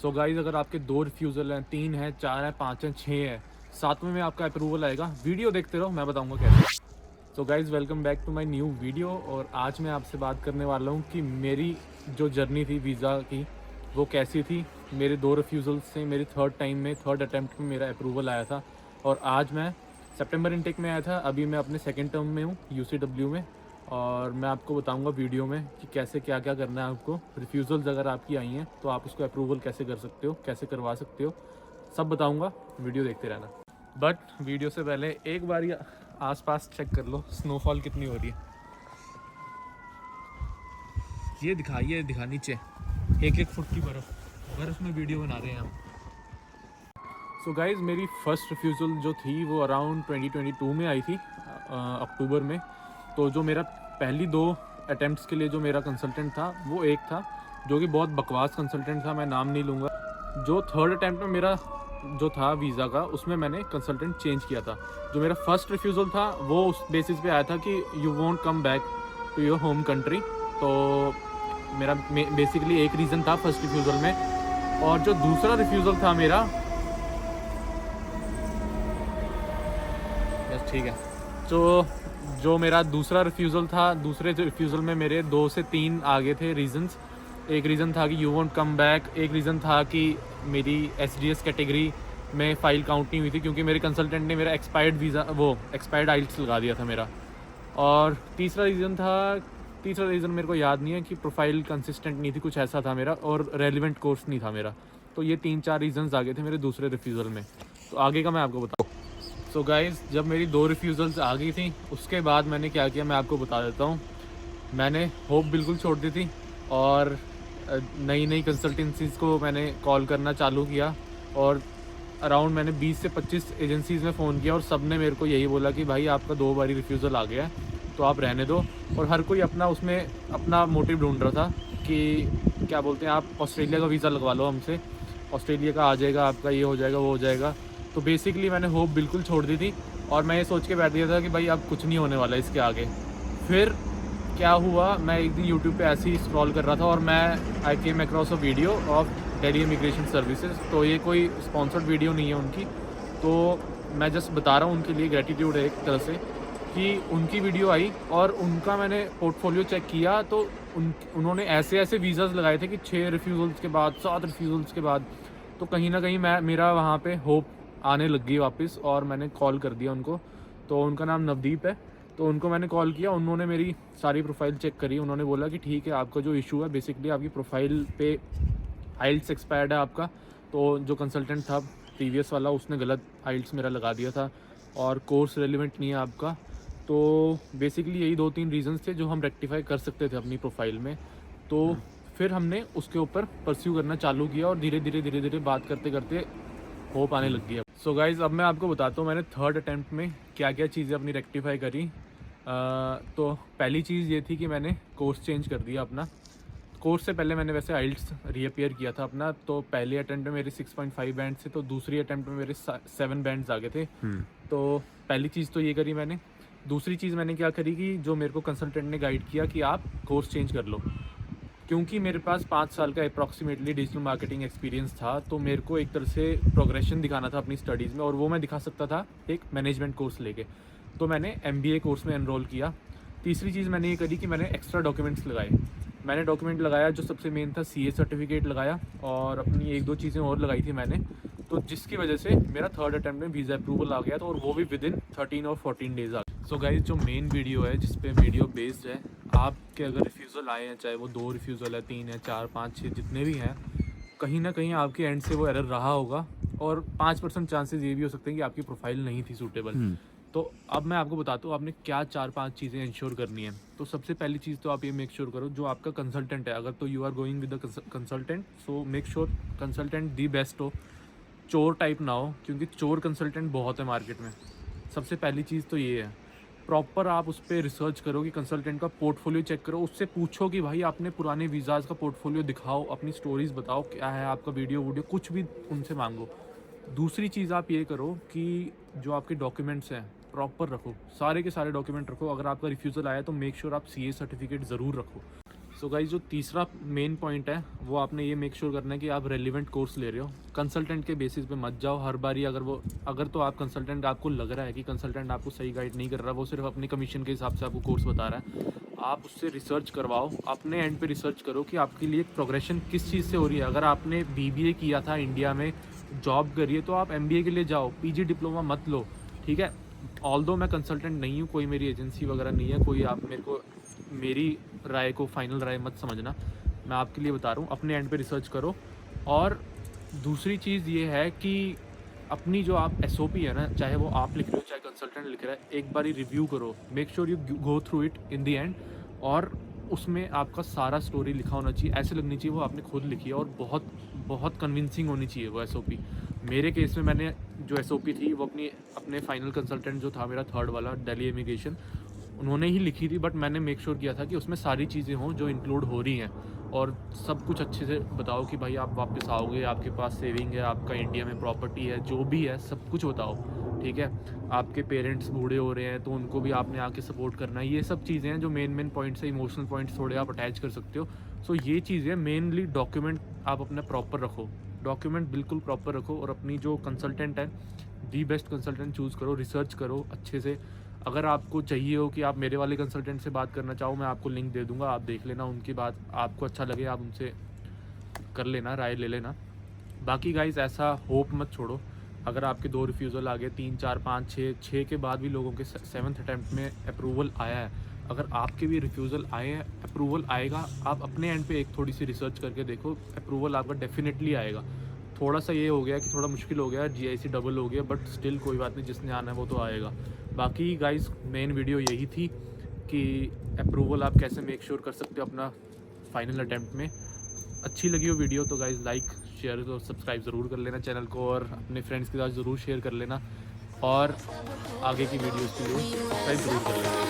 So guys, अगर आपके 2 refusal हैं, 3 हैं, 4 हैं, 5 हैं, 6 हैं, 7वें में आपका अप्रूवल आएगा। वीडियो देखते रहो, मैं बताऊँगा कैसे। So guys, welcome back to my new video. और आज मैं आपसे बात करने वाला हूँ कि मेरी जो जर्नी थी वीज़ा की, वो कैसी थी। मेरे 2 रिफ्यूज़ल से मेरी थर्ड अटेम्प्ट में मेरा अप्रूवल आया था। और आज मैं सितंबर इनटेक में आया था, अभी मैं अपने सेकंड टर्म में हूँ यूसीडब्ल्यू में। और मैं आपको बताऊंगा वीडियो में कि कैसे क्या क्या करना है आपको। रिफ्यूज़ल्स अगर आपकी आई हैं तो आप उसको अप्रूवल कैसे कर सकते हो, कैसे करवा सकते हो, सब बताऊंगा। वीडियो देखते रहना। बट वीडियो से पहले एक बार ये आसपास चेक कर लो, स्नोफॉल कितनी हो रही है। ये दिखा नीचे 1-1 फुट की बर्फ़ में वीडियो बना रहे हैं हम। सो गाइज़, मेरी फ़र्स्ट रिफ्यूज़ल जो थी वो अराउंड 2022 में आई थी, अक्टूबर में। तो जो मेरा पहली 2 अटेम्प्ट्स के लिए जो मेरा कंसल्टेंट था, वो एक था जो कि बहुत बकवास कंसल्टेंट था, मैं नाम नहीं लूँगा। जो थर्ड अटेम्प्ट में मेरा जो था वीज़ा का, उसमें मैंने कंसल्टेंट चेंज किया था। जो मेरा फर्स्ट रिफ्यूज़ल था वो उस बेसिस पे आया था कि you won't come back to your home country. तो मेरा बेसिकली एक रीज़न था फर्स्ट रिफ्यूज़ल में। और जो दूसरा रिफ्यूज़ल था मेरा, बस ठीक है, तो जो मेरा दूसरा रिफ्यूज़ल था, दूसरे रिफ्यूज़ल में मेरे 2 से 3 आगे थे रीज़न्स। एक रीज़न था कि यू वोंट कम बैक, एक रीज़न था कि मेरी एसडीएस कैटेगरी में फ़ाइल काउंट नहीं हुई थी क्योंकि मेरे कंसल्टेंट ने मेरा एक्सपायर्ड आइल्स लगा दिया था मेरा। और तीसरा रीज़न मेरे को याद नहीं है, कि प्रोफाइल कंसिस्टेंट नहीं थी, कुछ ऐसा था मेरा, और रेलिवेंट कोर्स नहीं था मेरा। तो ये 3-4 रीज़न्स आगे थे मेरे दूसरे रिफ्यूज़ल में। तो आगे का मैं आपको बताऊँ। सो गाइज़, जब मेरी 2 रिफ्यूज़ल्स आ गई थी, उसके बाद मैंने क्या किया मैं आपको बता देता हूँ। मैंने होप बिल्कुल छोड़ दी थी और नई नई कंसल्टेंसीज़ को मैंने कॉल करना चालू किया। और अराउंड मैंने 20 से 25 एजेंसीज़ में फ़ोन किया और सब ने मेरे को यही बोला कि भाई आपका 2 बारी रिफ्यूज़ल आ गया है, तो आप रहने दो। और हर कोई अपना उसमें अपना मोटिव ढूंढ रहा था कि क्या बोलते हैं, आप ऑस्ट्रेलिया का वीज़ा लगवा लो हमसे, ऑस्ट्रेलिया का आ जाएगा आपका, ये हो जाएगा वो हो जाएगा। तो बेसिकली मैंने होप बिल्कुल छोड़ दी थी और मैं ये सोच के बैठ गया था कि भाई अब कुछ नहीं होने वाला इसके आगे। फिर क्या हुआ, मैं एक दिन यूट्यूब पे ऐसे ही स्क्रॉल कर रहा था और मैं I came across a video of Delhi immigration services. तो ये कोई स्पॉन्सर्ड वीडियो नहीं है उनकी, तो मैं जस्ट बता रहा हूँ, उनके लिए ग्रेटिट्यूड है एक तरह से कि उनकी वीडियो आई और उनका मैंने पोर्टफोलियो चेक किया। तो उन्होंने ऐसे ऐसे वीज़ाज़ लगाए थे कि 6 रिफ्यूज़ल्स के बाद, 7 रिफ्यूज़ल्स के बाद। तो कहीं ना कहीं मेरा वहाँ पे होप आने लग गई वापस और मैंने कॉल कर दिया उनको। तो उनका नाम नवदीप है। तो उनको मैंने कॉल किया, उन्होंने मेरी सारी प्रोफाइल चेक करी। उन्होंने बोला कि ठीक है, आपका जो इशू है बेसिकली आपकी प्रोफाइल पे आइल्स एक्सपायर्ड है आपका। तो जो कंसल्टेंट था प्रीवियस वाला, उसने गलत आइल्स मेरा लगा दिया था और कोर्स रेलिवेंट नहीं है आपका। तो बेसिकली यही 2-3 रीज़न्स थे जो हम रेक्टिफाई कर सकते थे अपनी प्रोफाइल में। तो फिर हमने उसके ऊपर परस्यू करना चालू किया और धीरे धीरे बात करते करते होप आने लग गई। सो गाइज़, अब मैं आपको बताता हूँ मैंने थर्ड अटैम्प्ट में क्या क्या चीज़ें अपनी रेक्टिफाई करी। तो पहली चीज़ ये थी कि मैंने कोर्स चेंज कर दिया अपना। कोर्स से पहले मैंने वैसे आइल्स रीअपियर किया था अपना। तो पहले अटैम्प्ट में मेरे 6.5 बैंड थे, तो दूसरी अटैम्प्ट में मेरे 7 बैंड्स आ गए थे। तो पहली चीज़ तो ये करी मैंने। दूसरी चीज़ मैंने क्या करी कि जो मेरे को कंसल्टेंट ने गाइड किया कि आप कोर्स चेंज कर लो, क्योंकि मेरे पास 5 साल का अप्रॉक्सीमेटली डिजिटल मार्केटिंग एक्सपीरियंस था। तो मेरे को एक तरह से प्रोग्रेशन दिखाना था अपनी स्टडीज़ में, और वो मैं दिखा सकता था एक मैनेजमेंट कोर्स लेके। तो मैंने MBA कोर्स में एनरोल किया। तीसरी चीज़ मैंने ये करी कि मैंने एक्स्ट्रा डॉक्यूमेंट्स लगाए। मैंने डॉक्यूमेंट लगाया, जो सबसे मेन था CA सर्टिफिकेट लगाया, और अपनी 1-2 चीज़ें और लगाई थी मैंने। तो जिसकी वजह से मेरा थर्ड अटैम्प्ट में वीज़ा अप्रूवल आ गया था, और वो भी विदिन 13 और 14 डेज़ आ गया। सो गाइस, जो मेन वीडियो है, जिस पे वीडियो बेस्ड है, आपके अगर रिफ्यूज़ल आए हैं, चाहे वो 2 रिफ्यूज़ल है, 3 है, 4, 5, 6 जितने भी हैं, कहीं ना कहीं आपके एंड से वो एरर रहा होगा। और 5% चांसेस ये भी हो सकते हैं कि आपकी प्रोफाइल नहीं थी सूटेबल। तो अब मैं आपको बताता हूँ आपने क्या 4-5 चीज़ें इंश्योर करनी है। तो सबसे पहली चीज़ तो आप ये मेक श्योर करो, जो आपका कंसल्टेंट है, अगर तो you are going with the consultant, so make sure consultant the best हो, चोर टाइप ना हो, क्योंकि चोर कंसल्टेंट बहुत है मार्केट में। सबसे पहली चीज़ तो ये है, प्रॉपर आप उस पर रिसर्च करो कि कंसल्टेंट का पोर्टफोलियो चेक करो, उससे पूछो कि भाई आपने पुराने वीज़ाज़ का पोर्टफोलियो दिखाओ, अपनी स्टोरीज़ बताओ, क्या है आपका वीडियो कुछ भी उनसे मांगो। दूसरी चीज़ आप ये करो कि जो आपके डॉक्यूमेंट्स हैं प्रॉपर रखो, सारे के सारे डॉक्यूमेंट रखो। अगर आपका रिफ्यूज़ल आया तो मेक श्योर आप CA सर्टिफिकेट ज़रूर रखो। सो गाइस जो तीसरा मेन पॉइंट है वो आपने ये मेक श्योर करना है कि आप रेलिवेंट कोर्स ले रहे हो। कंसल्टेंट के बेसिस पे मत जाओ हर बारी। अगर तो आप कंसल्टेंट, आपको लग रहा है कि कंसल्टेंट आपको सही गाइड नहीं कर रहा, वो सिर्फ अपनी कमीशन के हिसाब से आपको कोर्स बता रहा है, आप उससे रिसर्च करवाओ, अपने एंड पे रिसर्च करो कि आपके लिए प्रोग्रेशन किस चीज़ से हो रही है। अगर आपने BBA किया था इंडिया में, जॉब करिए, तो आप MBA के लिए जाओ, PG डिप्लोमा मत लो, ठीक है। ऑल्दो मैं कंसल्टेंट नहीं हूँ, कोई मेरी एजेंसी वगैरह नहीं है, कोई आप मेरे को मेरी राय को फाइनल राय मत समझना, मैं आपके लिए बता रहा हूँ, अपने एंड पे रिसर्च करो। और दूसरी चीज़ ये है कि अपनी जो आप SOP है ना, चाहे वो आप लिख रहे हो चाहे कंसल्टेंट लिख रहा है, एक बारी रिव्यू करो, make sure you go through it in the end, और उसमें आपका सारा स्टोरी लिखा होना चाहिए, ऐसे लगनी चाहिए वो आपने खुद लिखी है, और बहुत बहुत कन्विंसिंग होनी चाहिए वो SOP। मेरे केस में मैंने जो SOP थी वो अपने फाइनल कंसल्टेंट जो था मेरा थर्ड वाला, दिल्ली इमिग्रेशन, उन्होंने ही लिखी थी, बट मैंने मेक श्योर किया था कि उसमें सारी चीज़ें हों जो इंक्लूड हो रही हैं, और सब कुछ अच्छे से बताओ कि भाई आप वापस आओगे, आपके पास सेविंग है, आपका इंडिया में प्रॉपर्टी है, जो भी है सब कुछ बताओ, ठीक है। आपके पेरेंट्स बूढ़े हो रहे हैं तो उनको भी आपने आके सपोर्ट करना है। ये सब चीज़ें हैं जो मेन पॉइंट्स है, इमोशनल पॉइंट्स थोड़े आप अटैच कर सकते हो। सो ये चीज़ें मेनली डॉक्यूमेंट आप अपना प्रॉपर रखो, डॉक्यूमेंट बिल्कुल प्रॉपर रखो, और अपनी जो कंसल्टेंट है दी बेस्ट कंसल्टेंट चूज़ करो, रिसर्च करो अच्छे से। अगर आपको चाहिए हो कि आप मेरे वाले कंसल्टेंट से बात करना चाहो, मैं आपको लिंक दे दूंगा, आप देख लेना, उनकी बात आपको अच्छा लगे आप उनसे कर लेना, राय ले लेना। बाकी गाइस ऐसा होप मत छोड़ो, अगर आपके 2 रिफ्यूज़ल आ गए, 3 4 5 6 के बाद भी लोगों के 7th अटैम्प्ट में अप्रूवल आया है, अगर आपके भी रिफ्यूज़ल आए हैं, अप्रूवल आएगा, आप अपने एंड पे एक थोड़ी सी रिसर्च करके देखो, अप्रूवल आपका डेफिनेटली आएगा। थोड़ा सा ये हो गया कि थोड़ा मुश्किल हो गया, GIC डबल हो गया, बट स्टिल कोई बात नहीं, जिसने आना है वो तो आएगा। बाकी गाइस मेन वीडियो यही थी कि अप्रूवल आप कैसे मेक श्योर कर सकते हो अपना फाइनल अटैम्प्ट में। अच्छी लगी हो वीडियो तो गाइस लाइक शेयर और सब्सक्राइब ज़रूर कर लेना चैनल को, और अपने फ्रेंड्स के साथ ज़रूर शेयर कर लेना, और आगे की वीडियोज़ के लिए सब्सक्राइब ज़रूर कर लेना।